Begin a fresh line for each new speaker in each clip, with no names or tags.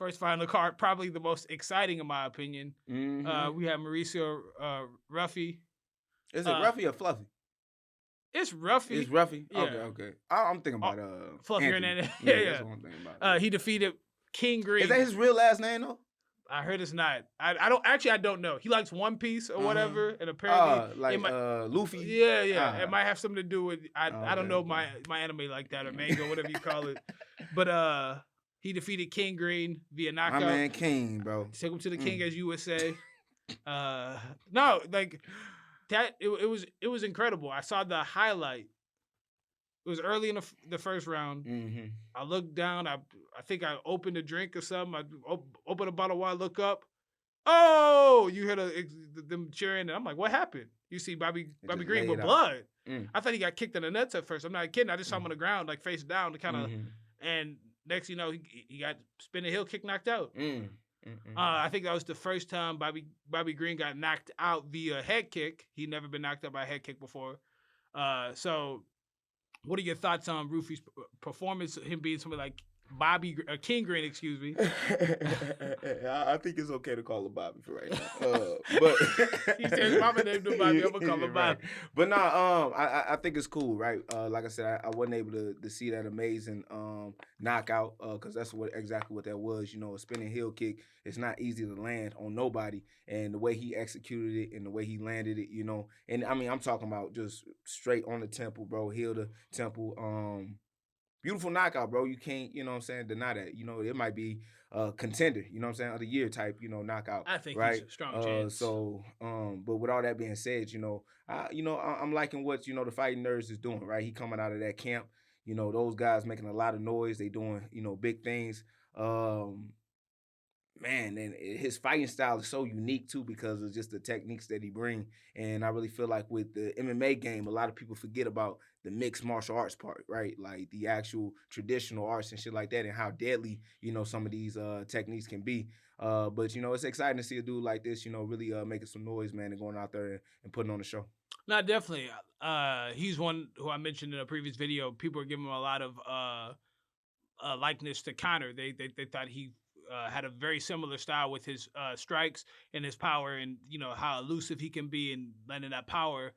First fight on the card, probably the most exciting in my opinion.
Mm-hmm.
We have Mauricio Ruffy.
Is it
Uh,
Ruffy or Fluffy?
it's
It's
Ruffy.
Ruffy. Okay,
Yeah.
okay. I'm thinking
Oh,
about
Fluffier
Anthony.
than
Yeah,
yeah,
that's
yeah.
what I'm thinking about. Yeah.
He defeated King
Is that
Green.
his real last name though?
I heard it's not. I don't know. He likes One Piece or whatever, and apparently it
Like
might.
Luffy.
Yeah, yeah. It might have something to do with I don't
Okay,
know
okay.
my anime like that or manga, whatever you call it. But he defeated King Green via
My
knockout.
man King, bro.
Take him to the king, as you would say. No, like that. It was incredible. I saw the highlight. It was early in the first round.
Mm-hmm.
I looked down. I think I opened a drink or something. I opened a bottle of wine. Look up. Oh, you hear them cheering, and I'm like, what happened? You see Bobby Green with blood. I thought he got kicked in the nuts at first. I'm not kidding. I just saw him on the ground, like face down, to kind of, and next you know, he got spinning heel kick knocked out. I think that was the first time Bobby Green got knocked out via head kick. He'd never been knocked out by a head kick before. So what are your thoughts on Ruffy's performance? Him being somebody like King Green, excuse me.
I think it's okay to call him Bobby for right now. But
he said, "Mama named him Bobby. I'm gonna call him Bobby."
Right. But nah, I think it's cool, right? Like I said, I wasn't able to see that amazing knockout because that's exactly what that was. You know, a spinning heel kick. It's not easy to land on nobody, and the way he executed it and the way he landed it, you know. And I mean, I'm talking about just straight on the temple, bro. Heel to temple. Beautiful knockout, bro. You can't, you know what I'm saying, deny that. You know, it might be a contender, you know what I'm saying, of the year type, you know, knockout.
I think
right?
He's a strong chance.
But with all that being said, I'm liking what, the Fighting Nerds is doing, right? He coming out of that camp. You know, those guys making a lot of noise. They doing, big things. Man, and his fighting style is so unique too because of just the techniques that he bring. And I really feel like with the MMA game, a lot of people forget about the mixed martial arts part, right? Like the actual traditional arts and shit like that, and how deadly some of these techniques can be. But it's exciting to see a dude like this, really making some noise, man, and going out there and putting on a show.
No, definitely. He's one who I mentioned in a previous video. People are giving him a lot of likeness to Conor. They thought he had a very similar style with his strikes and his power, and how elusive he can be and landing that power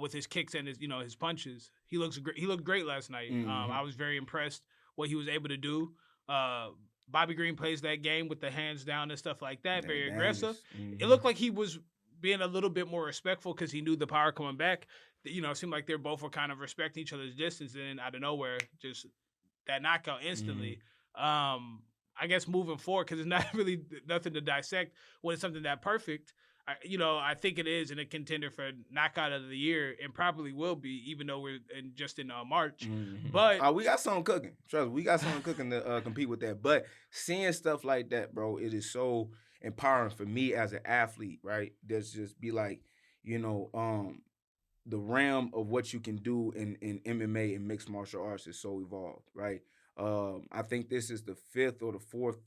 with his kicks and his punches. He looked great last night. I was very impressed what he was able to do. Bobby Green plays that game with the hands down and stuff like that, very aggressive. It looked like he was being a little bit more respectful because he knew the power coming back. It seemed like they both were kind of respecting each other's distance, and then out of nowhere, just that knockout instantly. I guess moving forward, because it's not really nothing to dissect when it's something that perfect. I think it is in a contender for knockout of the year, and probably will be, even though we're just in March. But
we got something cooking. Trust me, we got something cooking to compete with that. But seeing stuff like that, bro, it is so empowering for me as an athlete, right? There's just be like, the realm of what you can do in MMA and mixed martial arts is so evolved, right? I think this is the fifth or the fourth.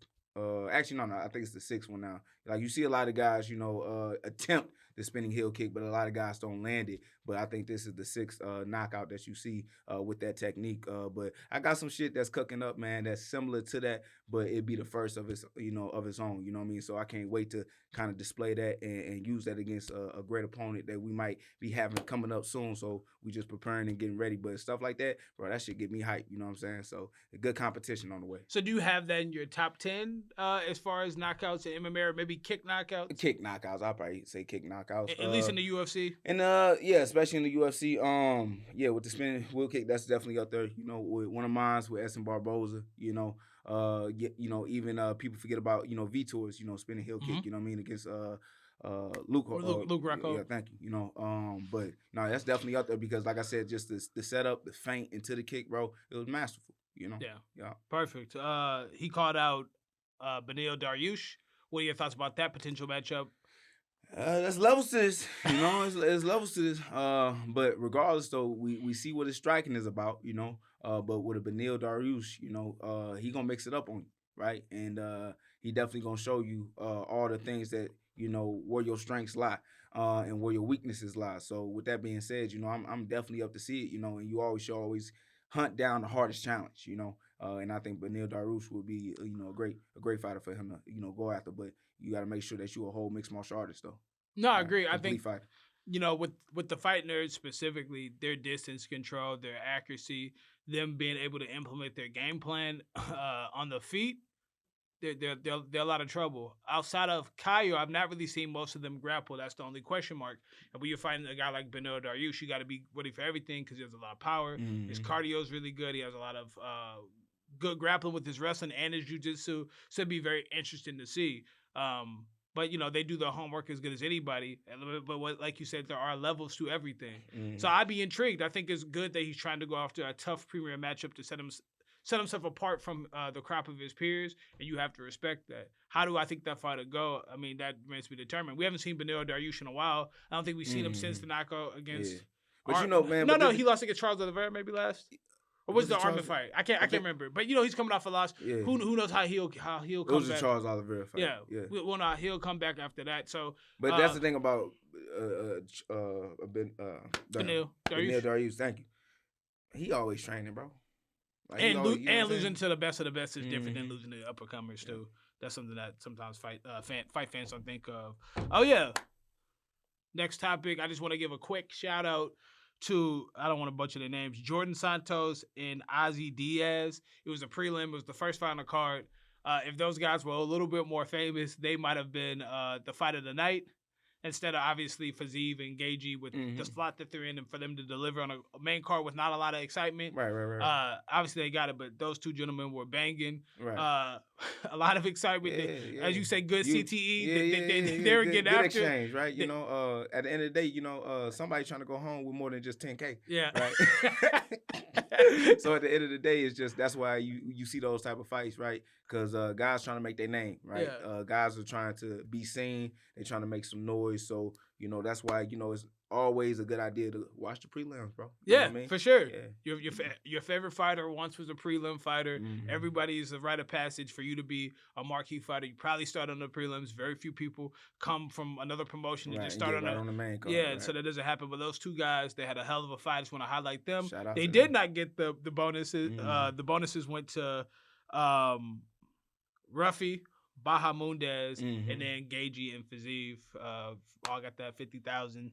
Actually, no, I think it's the sixth one now. Like you see a lot of guys, attempt the spinning heel kick, but a lot of guys don't land it. But I think this is the sixth knockout that you see with that technique. But I got some shit that's cooking up, man, that's similar to that, but it'd be the first of its, of its own. You know what I mean? So I can't wait to kind of display that and use that against a great opponent that we might be having coming up soon. So we just preparing and getting ready. But stuff like that, bro, that shit get me hyped. You know what I'm saying? So a good competition on the way.
So do you have that in your top 10 as far as knockouts in MMA, or maybe kick knockouts?
Kick knockouts. I'll probably say kick knockouts.
At least in the UFC.
And yeah, especially in the UFC. Yeah, with the spinning wheel kick, that's definitely up there. With one of mine with Edson Barboza. Even people forget about Vitor's spinning heel kick. You know what I mean, against Luke
Rocco.
Yeah, thank you. But no, that's definitely up there because, like I said, just the setup, the feint into the kick, bro, it was masterful.
Yeah. Perfect. He called out Beneil Dariush. What are your thoughts about that potential matchup?
There's levels to this, there's levels to this. But regardless, though, we see what his striking is about, But with a Beneil Dariush, he gonna mix it up on you, right? And he definitely gonna show you all the things that where your strengths lie, and where your weaknesses lie. So with that being said, I'm definitely up to see it, and you always should always hunt down the hardest challenge, And I think Benil Dariush would be a great fighter for him to go after. But you got to make sure that you a whole mixed martial artist though.
No, I
Right,
agree. I
complete
think
fighter.
with the fight nerds specifically, their distance control, their accuracy, them being able to implement their game plan on the feet, they're a lot of trouble. Outside of Caio, I've not really seen most of them grapple. That's the only question mark. And when you're fighting a guy like Benil Dariush, you got to be ready for everything because he has a lot of power. His
Mm-hmm.
cardio is really good. He has a lot of good grappling with his wrestling and his jiu-jitsu. So it'd be very interesting to see. But they do their homework as good as anybody. But like you said, there are levels to everything. So
Mm-hmm.
I'd be intrigued. I think it's good that he's trying to go after a tough premier matchup to set himself apart from the crop of his peers, and you have to respect that. How do I think that fight will go? I mean, that remains to be determined. We haven't seen Benil Dariush in a while. I don't think we've seen him since
Mm-hmm.
the knockout
Yeah.
against.
But man,
No,
but
no, he lost against Charles Oliveira maybe last. Or was
was
the
it
Armin
Charles?
fight? I can't
think
remember. But he's coming off a loss.
yeah,
Who knows how he'll
it
come
was a
back?
Charles Oliveira fight.
Yeah,
Yeah.
well, no, he'll come back after that. So,
But that's the thing about Ben
Benil
Benil
Dariush.
Dariush. Thank you. He always training, bro. Like he
And
always, you know what I'm
losing
saying?
to the best of the best is different than
Mhm.
losing to the uppercomers
Yeah.
too. That's something that sometimes fight fans don't think of. Oh yeah. Next topic, I just want to give a quick shout out to, I don't want to butcher their names, Jordan Santos and Ozzy Diaz. It was a prelim. It was the first fight on the card. If those guys were a little bit more famous, they might have been the fight of the night instead of obviously Fazeev and Gagey with the
Mhm.
slot that they're in, and for them to deliver on a main card with not a lot of excitement.
Right.
Obviously they got it, but those two gentlemen were banging.
Right.
A lot of excitement.
Yeah.
As you say, good
You-
CTE.
Yeah.
They were
Good,
getting
good
after.
exchange, right? At the end of the day, somebody trying to go home with more than just 10K.
Yeah.
Right. So at the end of the day, it's just that's why you see those type of fights, right? Because guys trying to make their name, right?
Yeah.
Guys are trying to be seen. They're trying to make some noise. So that's why it's always a good idea to watch the prelims, bro. You know
Yeah,
what I mean?
for sure.
Yeah.
Your favorite fighter once was a prelim fighter.
Mhm.
Everybody is a rite of passage for you to be a marquee fighter. You probably start on the prelims. Very few people come from another promotion and
Right,
just
and
start
get
on
right on the main card.
Yeah,
right.
so that doesn't happen. But those two guys, they had a hell of a fight. I just want to highlight them.
Shout out
They
to
did
them.
not get the bonuses.
Mhm.
The bonuses went to Ruffy, Baja Mundez,
Mhm.
and then Gagey and Fazeev. All got that 50,000.